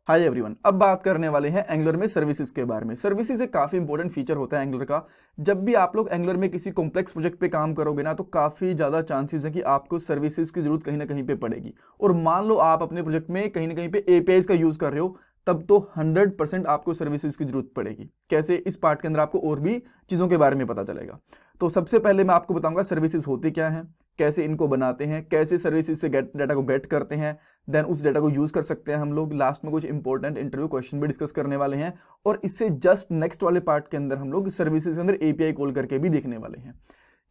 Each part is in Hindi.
हाय एवरीवन, अब बात करने वाले हैं एंगुलर में सर्विसेज के बारे में। सर्विसेज एक काफ़ी इंपॉर्टेंट फीचर होता है एंगुलर का। जब भी आप लोग एंगुलर में किसी कॉम्प्लेक्स प्रोजेक्ट पे काम करोगे ना, तो काफ़ी ज़्यादा चांसेस है कि आपको सर्विसेज की जरूरत कहीं ना कहीं पे पड़ेगी। और मान लो आप अपने प्रोजेक्ट में कहीं ना कहीं पे एपीआईज का यूज़ कर रहे हो, तब तो 100% आपको सर्विसेज की जरूरत पड़ेगी। कैसे, इस पार्ट के अंदर आपको और भी चीज़ों के बारे में पता चलेगा। तो सबसे पहले मैं आपको बताऊंगा सर्विसेज होते क्या हैं, कैसे इनको बनाते हैं, कैसे सर्विसेज से डाटा को गेट करते हैं, देन उस डाटा को यूज कर सकते हैं हम लोग। लास्ट में कुछ इंपॉर्टेंट इंटरव्यू क्वेश्चन भी डिस्कस करने वाले हैं, और इससे जस्ट नेक्स्ट वाले पार्ट के अंदर हम लोग सर्विसेज के अंदर एपीआई कॉल करके भी देखने वाले हैं।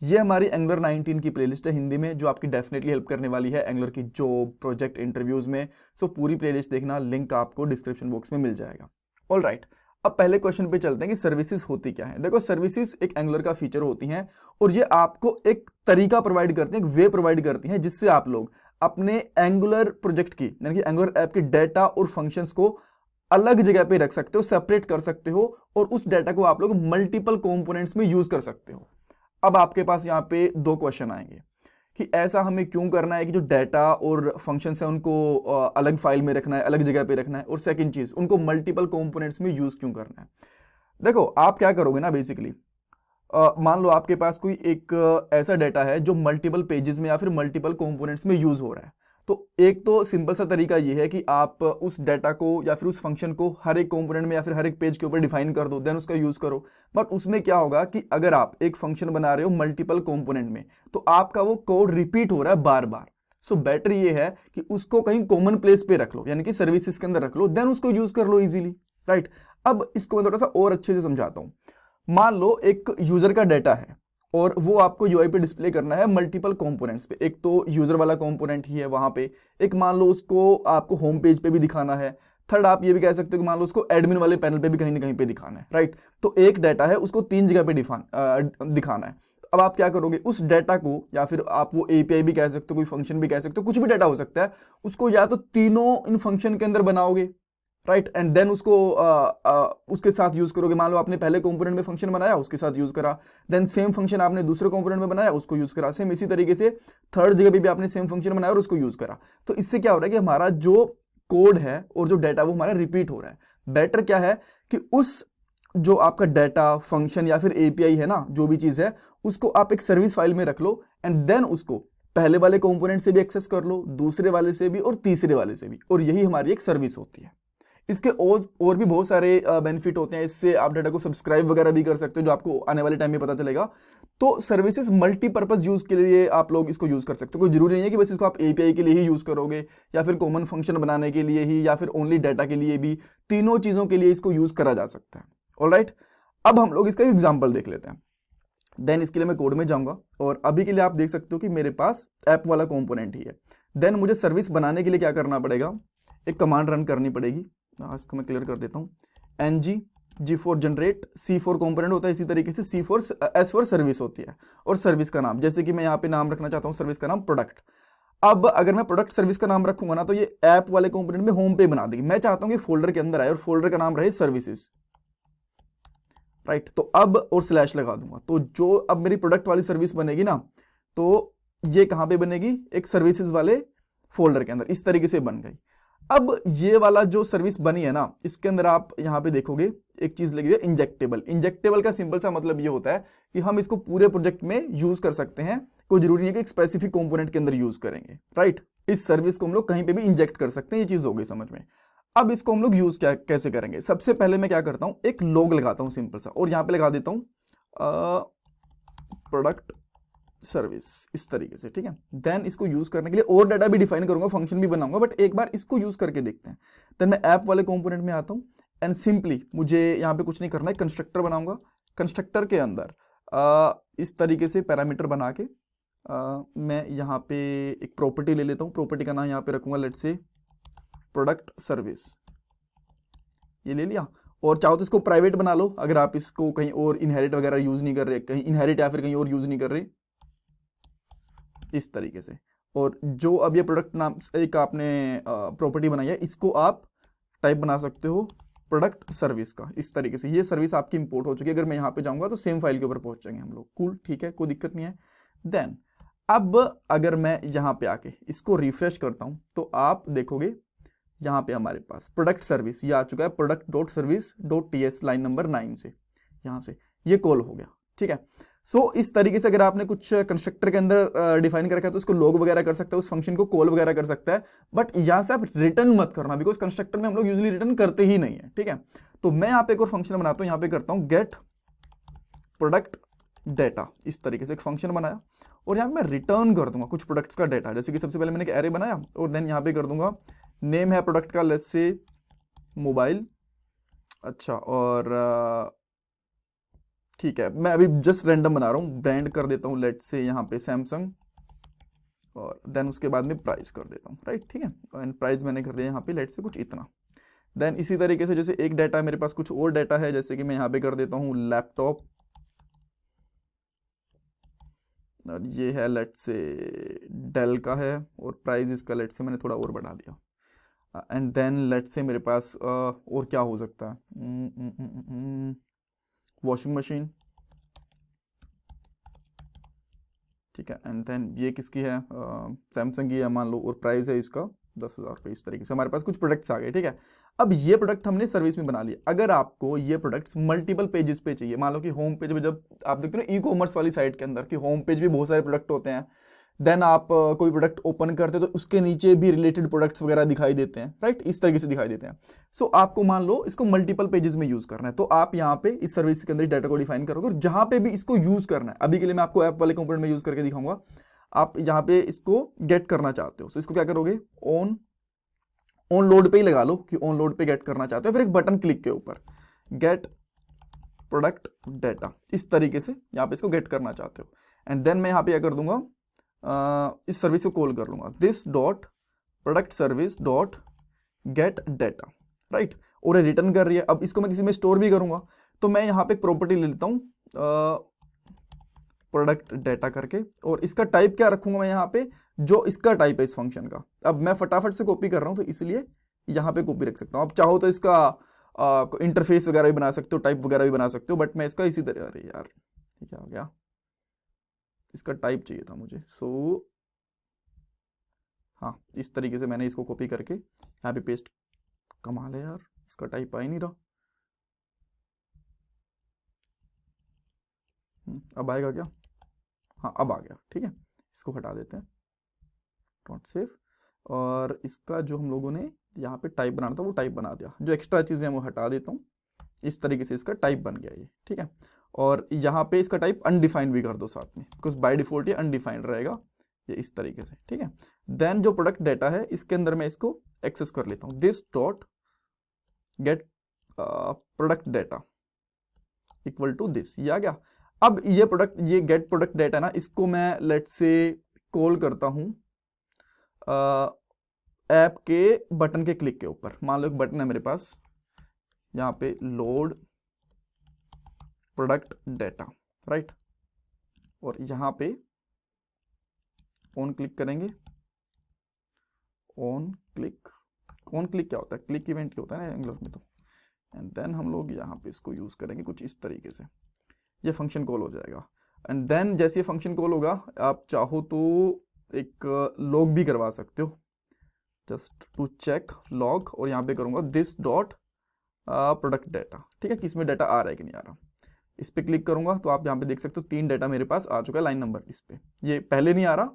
ये हमारी एंगुलर 19 की प्लेलिस्ट है हिंदी में, जो आपकी डेफिनेटली हेल्प करने वाली है एंगुलर की जॉब, प्रोजेक्ट, इंटरव्यूज में। सो पूरी प्लेलिस्ट देखना, लिंक आपको डिस्क्रिप्शन बॉक्स में मिल जाएगा। ऑल राइट, अब पहले क्वेश्चन पे चलते हैं कि सर्विसेज होती क्या है। देखो, सर्विसेज एक एंगुलर का फीचर होती हैं, और ये आपको एक तरीका प्रोवाइड करती हैं, एक वे प्रोवाइड करती हैं, जिससे आप लोग अपने एंगुलर प्रोजेक्ट की, यानी कि एंगुलर ऐप के डाटा और फंक्शंस को अलग जगह पे रख सकते हो, सेपरेट कर सकते हो, और उस डाटा को आप लोग मल्टीपल कंपोनेंट्स में यूज कर सकते हो। अब आपके पास यहाँ पे दो क्वेश्चन आएंगे कि ऐसा हमें क्यों करना है कि जो डाटा और फंक्शंस है उनको अलग फाइल में रखना है, अलग जगह पे रखना है, और सेकंड चीज, उनको मल्टीपल कंपोनेंट्स में यूज क्यों करना है। देखो, आप क्या करोगे ना, बेसिकली मान लो आपके पास कोई एक ऐसा डाटा है जो मल्टीपल पेजेस में या फिर मल्टीपल कंपोनेंट्स में यूज हो रहा है। तो एक तो सिंपल सा तरीका ये है कि आप उस डाटा को या फिर उस फंक्शन को हर एक कंपोनेंट में या फिर हर एक पेज के ऊपर डिफाइन कर दो, देन उसका यूज करो। बट उसमें क्या होगा कि अगर आप एक फंक्शन बना रहे हो मल्टीपल कंपोनेंट में, तो आपका वो कोड रिपीट हो रहा है बार बार। सो बेटर ये है कि उसको कहीं कॉमन प्लेस पे रख लो, यानी कि सर्विसेज के अंदर रख लो, देन उसको यूज कर लो इजीली, राइट। अब इसको मैं थोड़ा सा और अच्छे से समझाता हूं। मान लो एक यूजर का डाटा है, और वो आपको यूआई पे डिस्प्ले करना है मल्टीपल कंपोनेंट्स पे। एक तो यूजर वाला कंपोनेंट ही है वहां पे, एक मान लो उसको आपको होम पेज पे भी दिखाना है, थर्ड आप ये भी कह सकते हो कि मान लो उसको एडमिन वाले पैनल पे भी कहीं ना कहीं पे दिखाना है, राइट। तो एक डाटा है, उसको तीन जगह पे दिखाना है। अब आप क्या करोगे, उस डाटा को, या फिर आप वो एपीआई भी कह सकते हो, कोई फंक्शन भी कह सकते हो, कुछ भी डाटा हो सकता है, उसको या तो तीनों इन फंक्शन के अंदर बनाओगे, राइट, एंड देन उसको उसके साथ यूज करोगे। मान लो आपने पहले कंपोनेंट में फंक्शन बनाया, उसके साथ यूज करा, देन सेम फंक्शन आपने दूसरे कंपोनेंट में बनाया, उसको यूज करा, सेम इसी तरीके से थर्ड जगह पे भी आपने सेम फंक्शन बनाया और उसको यूज करा। तो इससे क्या हो रहा है कि हमारा जो कोड है और जो डाटा वो हमारा रिपीट हो रहा है। बेटर क्या है कि उस जो आपका डाटा, फंक्शन या फिर एपीआई है ना, जो भी चीज है, उसको आप एक सर्विस फाइल में रख लो, एंड देन उसको पहले वाले कंपोनेंट से भी एक्सेस कर लो, दूसरे वाले से भी और तीसरे वाले से भी, और यही हमारी एक सर्विस होती है। इसके और भी बहुत सारे बेनिफिट होते हैं। इससे आप डाटा को सब्सक्राइब वगैरह भी कर सकते हो, जो आपको आने वाले टाइम में पता चलेगा। तो सर्विसेज मल्टीपर्पज यूज के लिए आप लोग इसको यूज कर सकते हो। कोई जरूरी नहीं है कि बस इसको आप एपीआई के लिए ही यूज करोगे, या फिर कॉमन फंक्शन बनाने के लिए ही, या फिर ओनली डाटा के लिए भी। तीनों चीजों के लिए इसको यूज करा जा सकता है। ऑलराइट, अब हम लोग इसका एग्जाम्पल देख लेते हैं, देन इसके लिए मैं कोड में जाऊंगा। और अभी के लिए आप देख सकते हो कि मेरे पास ऐप वाला कंपोनेंट ही है। देन मुझे सर्विस बनाने के लिए क्या करना पड़ेगा, एक कमांड रन करनी पड़ेगी। इसको मैं क्लियर कर देता हूँ। ng g4 generate c4 component होता है, इसी तरीके से c4 s4 सर्विस होती है, और सर्विस का नाम, जैसे कि मैं यहाँ पे नाम रखना चाहता हूँ सर्विस का नाम प्रोडक्ट। अब अगर मैं प्रोडक्ट सर्विस का नाम रखूंगा ना, तो ये ऐप वाले कंपोनेंट में होम पे बना देगी। मैं चाहता हूँ कि फोल्डर के अंदर आए और फोल्डर का नाम रहे सर्विसेज, राइट। तो अब और स्लैश लगा दूंगा, तो जो अब मेरी प्रोडक्ट वाली सर्विस बनेगी ना, तो ये कहां पे बनेगी, एक सर्विसेज वाले फोल्डर के अंदर, इस तरीके से बन गई। अब ये वाला जो सर्विस बनी है ना, इसके अंदर आप यहां पे देखोगे एक चीज लगी है, इंजेक्टेबल। इंजेक्टेबल का सिंपल सा मतलब ये होता है कि हम इसको पूरे प्रोजेक्ट में यूज कर सकते हैं। कोई जरूरी नहीं है कि एक स्पेसिफिक कंपोनेंट के अंदर यूज करेंगे, राइट। इस सर्विस को हम लोग कहीं पे भी इंजेक्ट कर सकते हैं, ये चीज हो गई समझ में। अब इसको हम लोग यूज कैसे करेंगे, सबसे पहले मैं क्या करता हूं, एक लॉग लगाता हूं सिंपल सा, और यहां पे लगा देता हूं प्रोडक्ट सर्विस, इस तरीके से, ठीक है। देन इसको यूज करने के लिए और डाटा भी डिफाइन करूंगा, फंक्शन भी बनाऊंगा, बट एक बार इसको यूज करके देखते हैं। देन मैं ऐप वाले कंपोनेंट में आता हूं, एंड सिंपली मुझे यहां पे कुछ नहीं करना है, कंस्ट्रक्टर बनाऊंगा। कंस्ट्रक्टर के अंदर इस तरीके से पैरामीटर बना के मैं यहाँ पे एक प्रॉपर्टी ले लेता हूँ। प्रॉपर्टी का नाम यहाँ पे रखूंगा लेट्स से प्रोडक्ट सर्विस, ये ले लिया। और चाहो तो इसको प्राइवेट बना लो, अगर आप इसको कहीं और इनहेरिट वगैरह यूज नहीं कर रहे, कहीं इनहेरिट या फिर कहीं और यूज नहीं कर रहे, इस तरीके से। और जो अब ये प्रोडक्ट नाम एक आपने प्रॉपर्टी बनाई है, इसको आप टाइप बना सकते हो प्रोडक्ट सर्विस का, इस तरीके से। ये सर्विस आपकी इंपोर्ट हो चुकी है। अगर मैं यहाँ पे जाऊंगा तो सेम फाइल के ऊपर पहुंच जाएंगे हम लोग, कूल, ठीक है, कोई दिक्कत नहीं है। देन अब अगर मैं यहाँ पे आके इसको रिफ्रेश करता हूँ, तो आप देखोगे यहाँ पे हमारे पास प्रोडक्ट सर्विस ये आ चुका है, product dot service dot TS line number 9 से, यहाँ से ये कॉल हो गया, ठीक है। सो इस तरीके से अगर आपने कुछ कंस्ट्रक्टर के अंदर डिफाइन कर रखा है तो उसको लॉग वगैरह कर सकता है, उस फंक्शन को कॉल वगैरह कर सकता है, बट यहाँ से आप रिटर्न मत करना, बिकॉज कंस्ट्रक्टर में हम लोग यूजली रिटर्न करते ही नहीं है, ठीक है। तो मैं यहाँ पे एक और फंक्शन बनाता हूँ, यहाँ पे करता हूँ गेट प्रोडक्ट डेटा, इस तरीके से एक फंक्शन बनाया और यहाँ पे मैं रिटर्न कर दूंगा कुछ प्रोडक्ट्स का डेटा। जैसे कि सबसे पहले मैंने एक एरे बनाया और देन यहाँ पे कर दूंगा नेम है प्रोडक्ट का, लेट्स से मोबाइल, अच्छा, और ठीक है मैं अभी जस्ट रैंडम बना रहा हूँ, ब्रांड कर देता हूँ लेट्स से यहाँ पे सैमसंग, और देन उसके बाद में प्राइस कर देता हूँ, राइट, ठीक है। एंड प्राइस मैंने कर दिया यहाँ पे लेट्स से कुछ इतना। देन इसी तरीके से जैसे एक डाटा मेरे पास कुछ और डाटा है, जैसे कि मैं यहाँ पे कर देता हूँ लैपटॉप, और ये है लेट्स से डेल का है और प्राइस इसका लेट्स से मैंने थोड़ा और बढ़ा दिया। एंड देन लेट्स से मेरे पास और क्या हो सकता है, वॉशिंग मशीन, ठीक है। एंड देन ये किसकी है, सैमसंग की है मान लो, और प्राइस है इसका 10,000 रुपये। इस तरीके से हमारे पास कुछ प्रोडक्ट्स आ गए, ठीक है। अब ये प्रोडक्ट हमने सर्विस में बना लिया। अगर आपको ये प्रोडक्ट्स मल्टीपल पेजेस पे चाहिए, मान लो कि होम पेज पे जब आप देखते हो ना ई कॉमर्स वाली साइट के अंदर कि होम पेज भी बहुत सारे प्रोडक्ट होते हैं, देन आप कोई प्रोडक्ट ओपन करते हो तो उसके नीचे भी रिलेटेड प्रोडक्ट्स वगैरह दिखाई देते हैं, राइट, इस तरीके से दिखाई देते हैं। सो आपको मान लो इसको मल्टीपल पेजेस में यूज करना है, तो आप यहाँ पे इस सर्विस के अंदर डाटा को डिफाइन करोगे और जहां पे भी इसको यूज करना है, अभी के लिए मैं आपको ऐप वाले कंपोनेंट में यूज करके दिखाऊंगा। आप यहाँ पे इसको गेट करना चाहते हो तो इसको क्या करोगे, ऑन लोड पे ही लगा लो कि ऑन लोड पे गेट करना चाहते हो, फिर एक बटन क्लिक के ऊपर गेट प्रोडक्ट डेटा, इस तरीके से यहाँ पे इसको गेट करना चाहते हो। एंड देन मैं यहाँ पे क्या कर दूंगा, इस सर्विस को कॉल कर लूंगा this dot product service dot gate data, right, और ये रिटर्न कर रही है। अब इसको मैं किसी में स्टोर भी करूंगा तो मैं यहाँ पे एक प्रॉपर्टी ले लेता हूँ प्रोडक्ट डेटा करके, और इसका टाइप क्या रखूंगा मैं यहाँ पे, जो इसका टाइप है इस फंक्शन का। अब मैं फटाफट से कॉपी कर रहा हूँ तो इसलिए यहाँ पे कॉपी रख सकता हूँ। अब चाहो तो इसका इंटरफेस वगैरह भी बना सकते हो, टाइप वगैरह भी बना सकते हो, बट मैं इसका इसी तरह, अरे यार ये क्या हो गया, इसका टाइप चाहिए था मुझे। सो हाँ, इस तरीके से मैंने इसको कॉपी करके यहाँ पे पेस्ट, कमाल है यार, इसका टाइप आ ही नहीं रहा। अब आएगा क्या, हाँ अब आ गया, ठीक है। इसको हटा देते हैं, डॉट सेव, और इसका जो हम लोगों ने यहाँ पे टाइप बनाना था वो टाइप बना दिया, जो एक्स्ट्रा चीज़ें वो हटा देता हूँ। इस तरीके से इसका टाइप बन गया ये, ठीक है। और यहाँ पे इसका टाइप अनडिफाइंड भी कर दो साथ में, बिकॉज बाय डिफॉल्ट ये अनडिफाइंड रहेगा, ये इस तरीके से, ठीक है। देन जो प्रोडक्ट डेटा है इसके अंदर मैं इसको एक्सेस कर लेता हूँ, this dot get product data equal to this, ये आ गया। अब ये प्रोडक्ट, ये गेट प्रोडक्ट डेटा ना, इसको मैं लेट से कॉल करता हूँ ऐप के बटन के क्लिक के ऊपर। मान लो एक बटन है मेरे पास यहाँ पे, लोड प्रोडक्ट डेटा, राइट, और यहाँ पे ऑन क्लिक करेंगे, ऑन क्लिक क्या होता है, क्लिक इवेंट क्या होता है ना एंगुलर में, तो एंड देन हम लोग यहाँ पे इसको यूज करेंगे कुछ इस तरीके से, ये फंक्शन कॉल हो जाएगा। एंड देन जैसे ये फंक्शन कॉल होगा, आप चाहो तो एक लॉग भी करवा सकते हो, जस्ट टू चेक लॉग, और यहाँ पे करूंगा दिस डॉट प्रोडक्ट डेटा, ठीक है, कि इसमें डाटा आ रहा है कि नहीं आ रहा। इस पे क्लिक करूंगा तो आप यहाँ पे देख सकते हो 3 डाटा मेरे पास आ चुका है, लाइन नंबर इस पे, ये पहले नहीं आ रहा,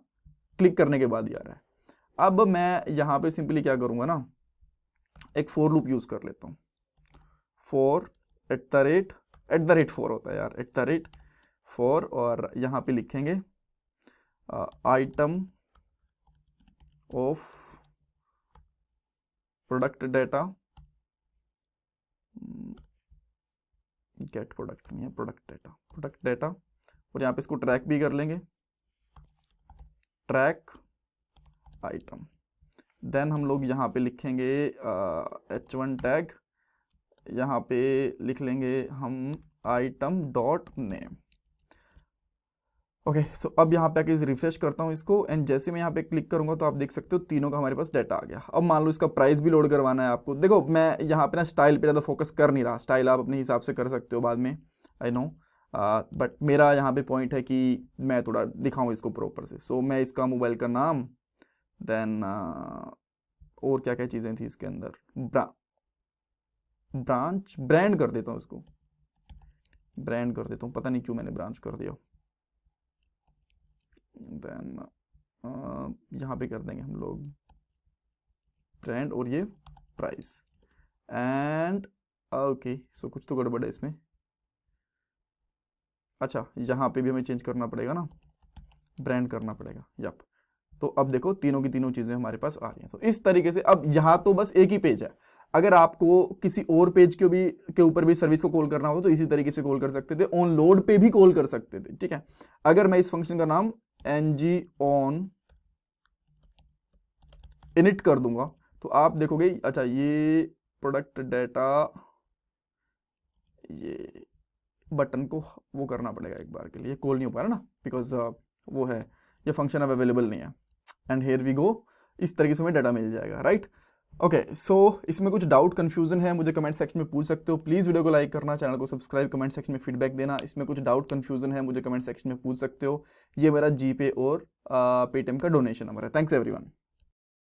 क्लिक करने के बाद ही आ रहा है। अब मैं यहाँ पे सिंपली क्या करूंगा ना, एक फॉर लूप यूज कर लेता हूँ, for at the rate for होता है यार, एट द रेट फॉर, और यहाँ पे लिखेंगे item of product data, get product नहीं है, प्रोडक्ट डेटा, और यहाँ पे इसको ट्रैक भी कर लेंगे, ट्रैक आइटम। देन हम लोग यहाँ पे लिखेंगे h1 टैग, यहाँ पे लिख लेंगे हम आइटम डॉट नेम। ओके, सो अब यहाँ पे आके रिफ्रेश करता हूँ इसको, एंड जैसे मैं यहाँ पे क्लिक करूंगा तो आप देख सकते हो तीनों का हमारे पास डाटा आ गया। अब मान लो इसका प्राइस भी लोड करवाना है आपको, देखो मैं यहाँ पे ना स्टाइल पे ज़्यादा फोकस कर नहीं रहा, स्टाइल आप अपने हिसाब से कर सकते हो बाद में, आई नो, बट मेरा यहाँ पे पॉइंट है कि मैं थोड़ा दिखाऊँ इसको प्रॉपर से। सो मैं इसका मोबाइल का नाम, देन और क्या क्या चीज़ें थी इसके अंदर, ब्रांच, ब्रांड कर देता हूँ इसको, ब्रांड कर देता हूँ, पता नहीं क्यों मैंने ब्रांच कर दिया। देन यहाँ पे कर देंगे हम लोग ब्रांड और ये प्राइस एंड ओके। सो कुछ तो गड़बड़ है इसमें, अच्छा यहाँ पे भी हमें चेंज करना पड़ेगा ना, ब्रांड करना पड़ेगा, यप। तो अब देखो तीनों की तीनों चीज़ें हमारे पास आ रही हैं। तो इस तरीके से अब यहाँ तो बस एक ही पेज है, अगर आपको किसी और पेज के ऊपर भी सर्विस को कॉल करना हो तो इसी तरीके से कॉल कर सकते थे, ऑन लोड पे भी कॉल कर सकते थे, ठीक है। अगर मैं इस फंक्शन का नाम ng on init कर दूंगा तो आप देखोगे, अच्छा ये प्रोडक्ट डाटा, ये बटन को वो करना पड़ेगा एक बार के लिए, कॉल नहीं हो पा रहा ना, बिकॉज वो है, ये फंक्शन अब अवेलेबल नहीं है। एंड हेयर वी गो, इस तरीके से हमें डाटा मिल जाएगा, राइट। ओके, सो इसमें कुछ डाउट कंफ्यूजन है मुझे कमेंट सेक्शन में पूछ सकते हो, प्लीज़ वीडियो को लाइक करना, चैनल को सब्सक्राइब, कमेंट सेक्शन में फीडबैक देना। इसमें कुछ डाउट कंफ्यूजन है मुझे कमेंट सेक्शन में पूछ सकते हो। ये मेरा जीपे और पेटीएम का डोनेशन नंबर है। Thanks everyone.